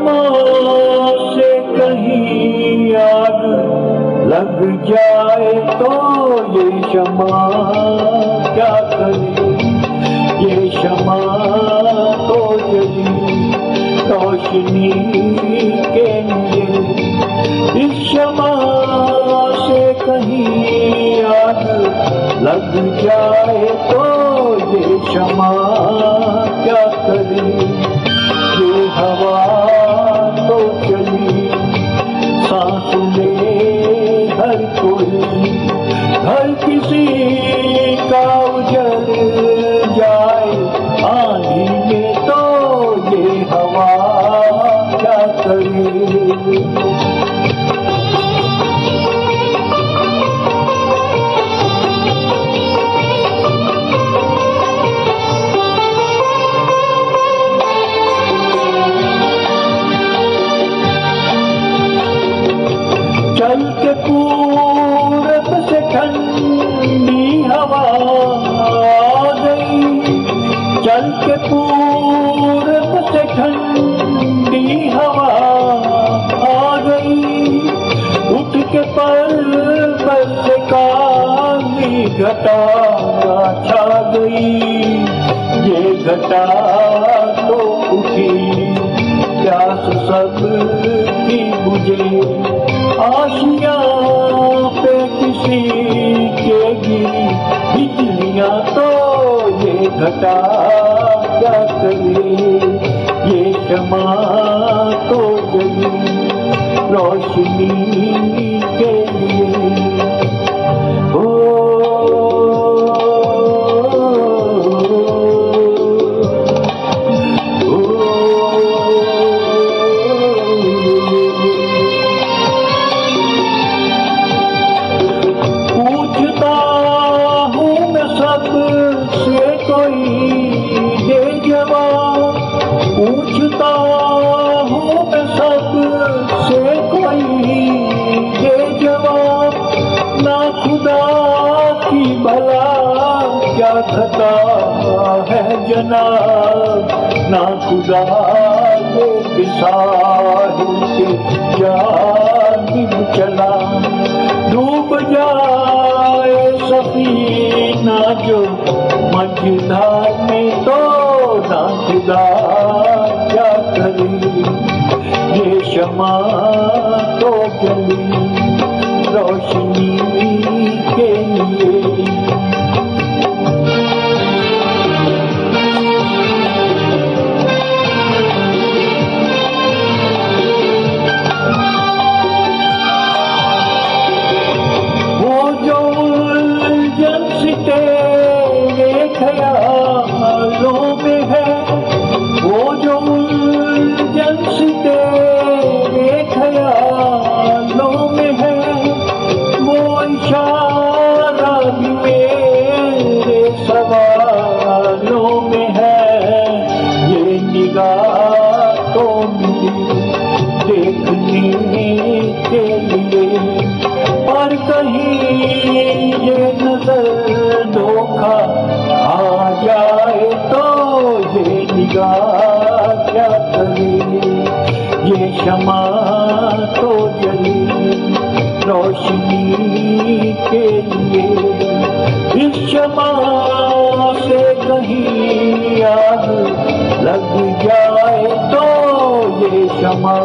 क्षमा से कहीं आग लग जाए तो ये क्षमा क्या करे। ये क्षमा तो जली रोशनी के लिए। इस क्षमा से कहीं आग लग जाए तो ये क्षमा क्या करे। ये हवा तो चली सांस ले हर कोई, हर किसी का उजड़ जाए आंधी में तो ये हवा क्या करे। चल के पूरब से ठंडी हवा आ गई। चल के पूरब से ठंडी हवा आ गई। उठ के पर्वत से काली घटा छा गई। ये घटा तो उठी प्यास सब की बुझे। आशियां पे किसी के गिरी बिजलियां तो ये घटा क्या करे। ये क्षमा तो जली रोशनी के लिए। पूछता हूँ मैं सबसे कोई ये जवाब। ना खुदा की भला क्या खता है जनाब। ना खुदा ये साहिल के जानिब चला। डूब जाए सफीना जो मझधार में तो ना खुदा क्या करे। ये क्षमा तो जली रोशनी के लिए। वो जो उलझन सी तेरे ख्यालों में है। वो जो उलझन सी तेरे ख्यालों में है। वो इशारा भी मेरे सवालों में है। ये निगाह तो मिली देखने के लिए। पर कहीं ये नजर धोखा आ जाए तो ये निगाह क्या करे। ये क्षमा तो जली रोशनी के लिए। इस क्षमा से कहीं आग लग जाए तो ये क्षमा